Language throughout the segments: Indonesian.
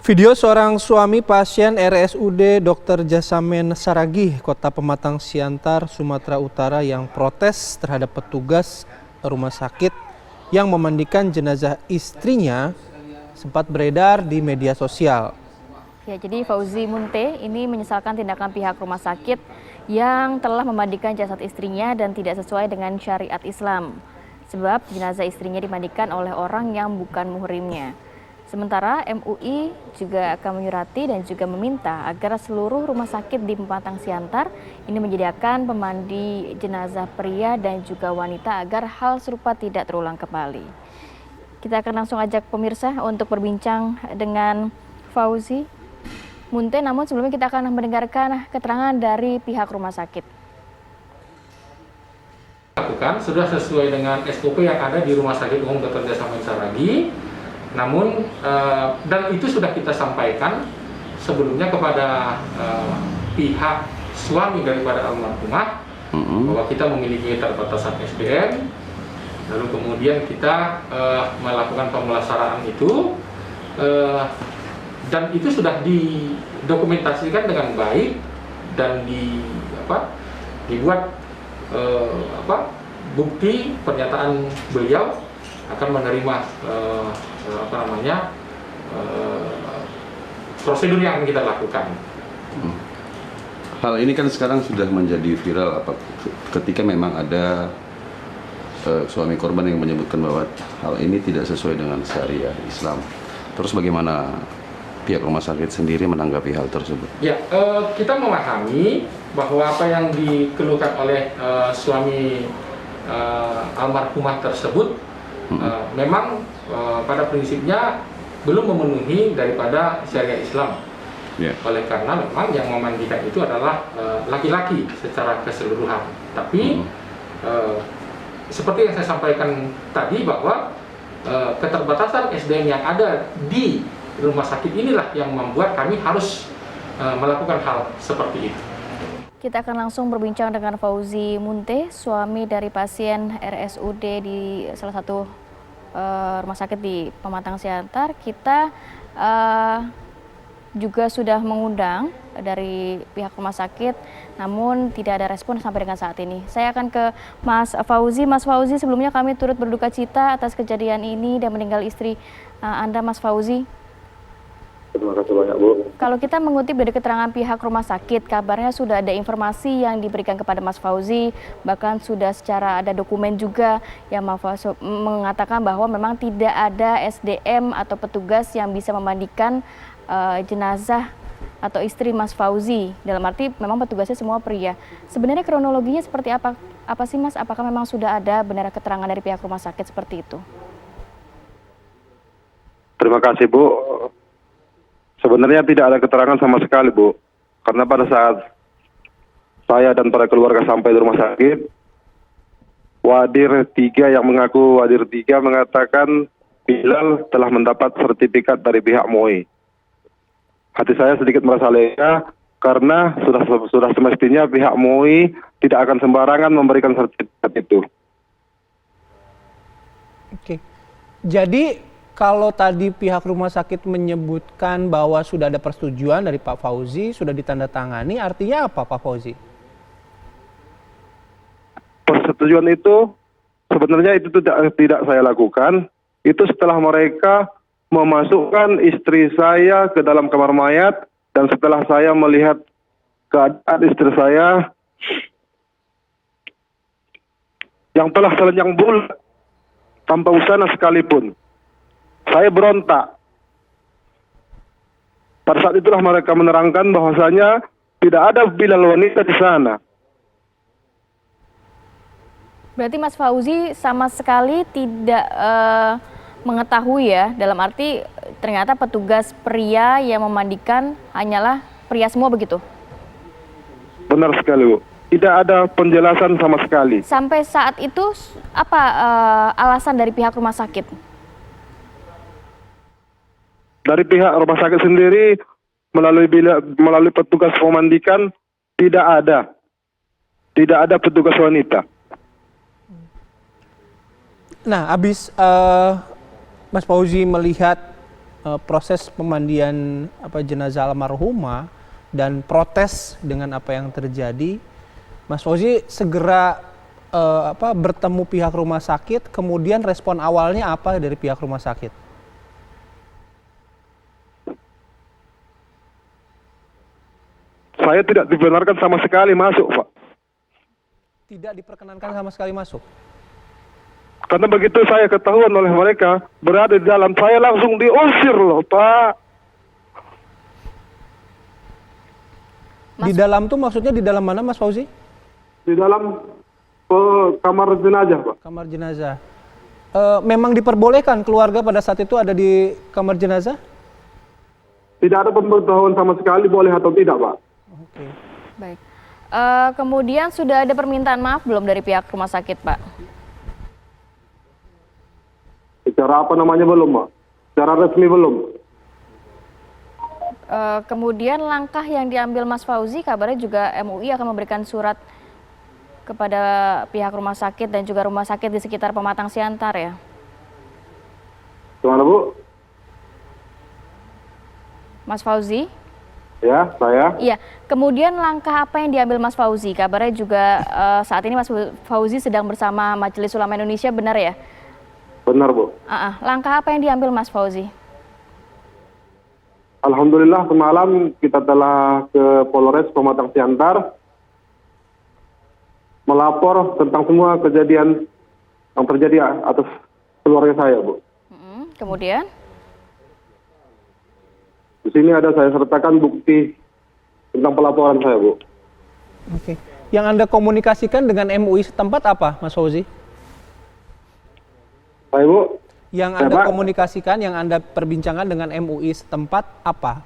Video seorang suami pasien RSUD Dr. Jasamen Saragih, Kota Pematang Siantar, Sumatera Utara yang protes terhadap petugas rumah sakit yang memandikan jenazah istrinya sempat beredar di media sosial. Ya, jadi Fauzi Munte ini menyesalkan tindakan pihak rumah sakit yang telah memandikan jasad istrinya dan tidak sesuai dengan syariat Islam. Sebab jenazah istrinya dimandikan oleh orang yang bukan muhrimnya. Sementara MUI juga akan menyurati dan juga meminta agar seluruh rumah sakit di Pematang Siantar ini menyediakan pemandi jenazah pria dan juga wanita agar hal serupa tidak terulang kembali. Kita akan langsung ajak pemirsa untuk berbincang dengan Fauzi Munte, namun sebelumnya kita akan mendengarkan keterangan dari pihak rumah sakit. Lakukan sudah sesuai dengan SOP yang ada di Rumah Sakit Umum Dr. Jasamen Saragih. Namun dan itu sudah kita sampaikan sebelumnya kepada pihak suami daripada almarhumah bahwa kita memiliki keterbatasan SDM, lalu kemudian kita melakukan pemulasaraan itu dan itu sudah didokumentasikan dengan baik dan dibuat bukti pernyataan beliau akan menerima prosedur yang akan kita lakukan. Hal ini kan sekarang sudah menjadi viral ketika memang ada suami korban yang menyebutkan bahwa hal ini tidak sesuai dengan syariah Islam. Terus bagaimana pihak rumah sakit sendiri menanggapi hal tersebut? Ya, kita memahami bahwa apa yang dikeluhkan oleh suami almarhumah tersebut memang pada prinsipnya belum memenuhi daripada syariat Islam. Oleh karena memang yang memandikan itu adalah laki-laki secara keseluruhan. Tapi seperti yang saya sampaikan tadi bahwa keterbatasan SDM yang ada di rumah sakit inilah yang membuat kami harus melakukan hal seperti itu. Kita akan langsung berbincang dengan Fauzi Munte, suami dari pasien RSUD di salah satu rumah sakit di Pematang Siantar. Kita juga sudah mengundang dari pihak rumah sakit, namun tidak ada respon sampai dengan saat ini. Saya akan ke Mas Fauzi. Mas Fauzi, sebelumnya kami turut berduka cita atas kejadian ini dan meninggal istri Anda, Mas Fauzi. Terima kasih banyak, Bu. Kalau kita mengutip dari keterangan pihak rumah sakit, kabarnya sudah ada informasi yang diberikan kepada Mas Fauzi, bahkan sudah secara ada dokumen juga yang mengatakan bahwa memang tidak ada SDM atau petugas yang bisa memandikan jenazah atau istri Mas Fauzi. Dalam arti memang petugasnya semua pria. Sebenarnya kronologinya seperti apa? Apa sih, Mas? Apakah memang sudah ada benar keterangan dari pihak rumah sakit seperti itu? Terima kasih, Bu. Sebenarnya tidak ada keterangan sama sekali, Bu. Karena pada saat saya dan para keluarga sampai di rumah sakit, Wadir 3 yang mengaku Wadir 3 mengatakan Bilal telah mendapat sertifikat dari pihak MUI. Hati saya sedikit merasa lega karena sudah semestinya pihak MUI tidak akan sembarangan memberikan sertifikat itu. Oke. Jadi kalau tadi pihak rumah sakit menyebutkan bahwa sudah ada persetujuan dari Pak Fauzi, sudah ditandatangani, artinya apa Pak Fauzi? Persetujuan itu sebenarnya itu tidak saya lakukan. Itu setelah mereka memasukkan istri saya ke dalam kamar mayat dan setelah saya melihat keadaan istri saya yang telah telanjang bulat tanpa busana sekalipun. Saya berontak. Pada saat itulah mereka menerangkan bahwasanya tidak ada Bilal wanita di sana. Berarti Mas Fauzi sama sekali tidak mengetahui ya, dalam arti ternyata petugas pria yang memandikan hanyalah pria semua begitu? Benar sekali, Bu. Tidak ada penjelasan sama sekali. Sampai saat itu apa alasan dari pihak rumah sakit? Dari pihak rumah sakit sendiri melalui petugas pemandikan tidak ada petugas wanita. Nah, habis Mas Fauzi melihat proses pemandian jenazah almarhumah dan protes dengan apa yang terjadi, Mas Fauzi segera bertemu pihak rumah sakit, kemudian respon awalnya apa dari pihak rumah sakit? Saya tidak dibenarkan sama sekali masuk, Pak. Tidak diperkenankan sama sekali masuk? Karena begitu saya ketahuan oleh mereka berada di dalam, saya langsung diusir loh, Pak. Di dalam tuh maksudnya di dalam mana, Mas Fauzi? Di dalam kamar jenazah, Pak. Kamar jenazah. Memang diperbolehkan keluarga pada saat itu ada di kamar jenazah? Tidak ada pemberitahuan sama sekali boleh atau tidak, Pak. Oke. Baik. Kemudian sudah ada permintaan maaf belum dari pihak rumah sakit, Pak? Secara apa namanya belum, Pak? Secara resmi belum. Kemudian langkah yang diambil Mas Fauzi, kabarnya juga MUI akan memberikan surat kepada pihak rumah sakit dan juga rumah sakit di sekitar Pematang Siantar ya? Gimana, Bu? Mas Fauzi? Ya, saya. Iya, kemudian langkah apa yang diambil Mas Fauzi? Kabarnya juga saat ini Mas Fauzi sedang bersama Majelis Ulama Indonesia, benar ya? Benar, Bu. Langkah apa yang diambil Mas Fauzi? Alhamdulillah semalam kita telah ke Polres Pematang Siantar melapor tentang semua kejadian yang terjadi atas keluarga saya, Bu. Kemudian? Di sini ada saya sertakan bukti tentang pelaporan saya, Bu. Oke. Yang Anda komunikasikan dengan MUI setempat apa, Mas Fauzi? Baik, Bu. Yang Ya, Anda Pak. komunikasikan, yang Anda perbincangkan dengan MUI setempat apa?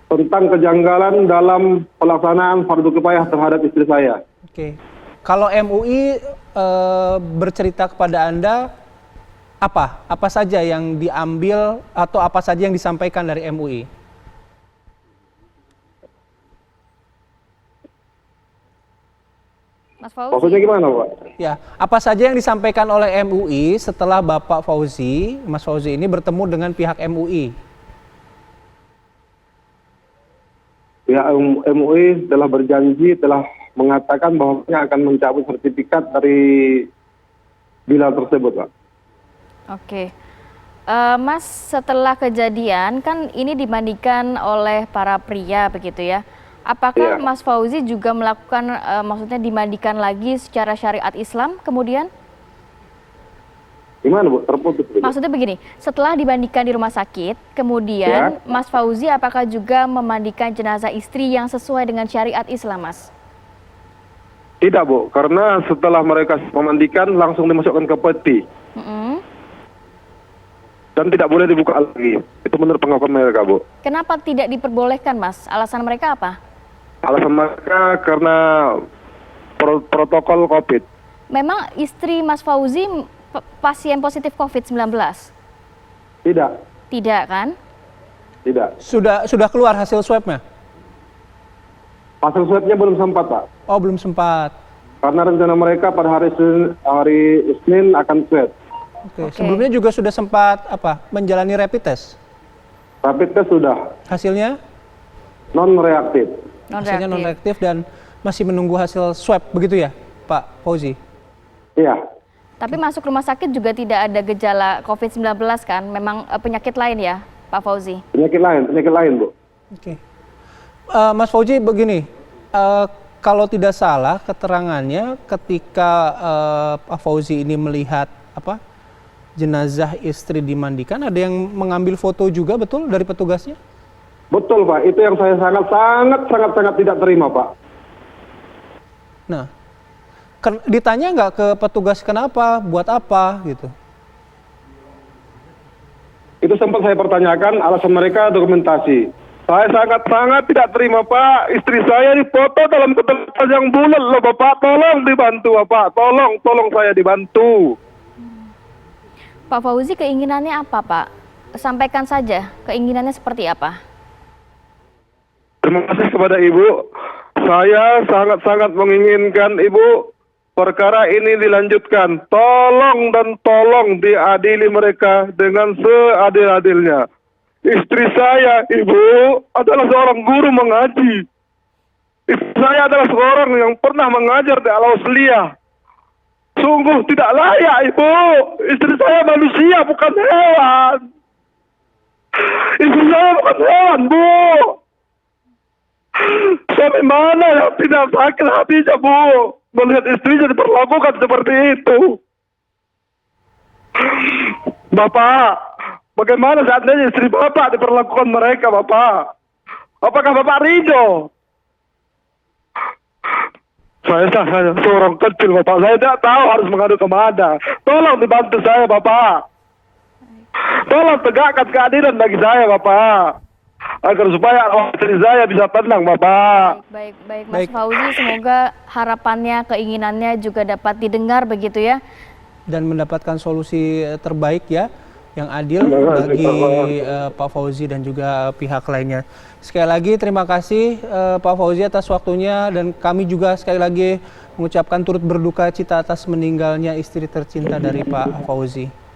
Tentang kejanggalan dalam pelaksanaan fardu kifayah terhadap istri saya. Oke. Kalau MUI bercerita kepada Anda apa? Apa saja yang diambil atau apa saja yang disampaikan dari MUI? Mas Fauzi? Maksudnya gimana, Pak? Ya, apa saja yang disampaikan oleh MUI setelah Bapak Fauzi, Mas Fauzi ini bertemu dengan pihak MUI? Pihak MUI telah berjanji, telah mengatakan bahwa akan mencabut sertifikat dari Bilal tersebut, Pak. Oke. Mas, setelah kejadian kan ini dimandikan oleh para pria begitu ya. Apakah Iya. Mas Fauzi juga melakukan maksudnya dimandikan lagi secara syariat Islam kemudian? Gimana, Bu? Terputus. Bu. Maksudnya begini, setelah dimandikan di rumah sakit, kemudian Ya. Mas Fauzi apakah juga memandikan jenazah istri yang sesuai dengan syariat Islam, Mas? Tidak, Bu. Karena setelah mereka memandikan langsung dimasukkan ke peti. Dan tidak boleh dibuka lagi. Itu menurut pengakuan mereka, Bu. Kenapa tidak diperbolehkan, Mas? Alasan mereka apa? Alasan mereka karena protokol COVID. Memang istri Mas Fauzi pasien positif COVID-19? Tidak. Tidak kan? Tidak. Sudah keluar hasil swabnya? Hasil swabnya belum sempat, Pak. Oh, belum sempat. Karena rencana mereka pada hari Senin akan swab. Oke. Sebelumnya juga sudah sempat menjalani rapid test? Rapid test sudah. Hasilnya? Non-reaktif. Hasilnya non-reaktif dan masih menunggu hasil swab, begitu ya, Pak Fauzi? Iya. Tapi masuk rumah sakit juga tidak ada gejala COVID-19 kan? Memang penyakit lain ya, Pak Fauzi? Penyakit lain, Bu. Oke. Mas Fauzi begini, kalau tidak salah keterangannya ketika Pak Fauzi ini melihat jenazah istri dimandikan, ada yang mengambil foto juga, betul, dari petugasnya? Betul, Pak. Itu yang saya sangat tidak terima, Pak. Nah, ditanya nggak ke petugas kenapa, buat apa gitu? Itu sempat saya pertanyakan, alasan mereka dokumentasi. Saya sangat tidak terima, Pak. Istri saya dipoto dalam keterangan yang bulat loh, Bapak. Tolong dibantu, Bapak. Tolong saya dibantu. Pak Fauzi, keinginannya apa, Pak? Sampaikan saja, keinginannya seperti apa? Terima kasih kepada Ibu. Saya sangat menginginkan Ibu perkara ini dilanjutkan. Tolong dan tolong diadili mereka dengan seadil-adilnya. Istri saya, Ibu, adalah seorang guru mengaji. Istri saya adalah seorang yang pernah mengajar di Al-Ausliyah. Sungguh tidak layak, Ibu. Istri saya manusia, bukan hewan. Istri saya bukan hewan, Bu. Sampai mana yang tidak sakit hatinya, Bu, melihat istrinya diperlakukan seperti itu. Bapak, bagaimana seandainya istri Bapak diperlakukan mereka, Bapak? Apakah Bapak ridho? Saya seorang kecil, Bapak. Saya tidak tahu harus mengadu kemana. Tolong dibantu saya, Bapak. Tolong tegakkan keadilan bagi saya, Bapak. Agar supaya istri saya bisa tenang, Bapak. Baik, Mas Fauzi, semoga harapannya, keinginannya juga dapat didengar begitu ya. Dan mendapatkan solusi terbaik ya, yang adil bagi Pak Fauzi dan juga pihak lainnya. Sekali lagi terima kasih Pak Fauzi atas waktunya, dan kami juga sekali lagi mengucapkan turut berduka cita atas meninggalnya istri tercinta dari Pak Fauzi.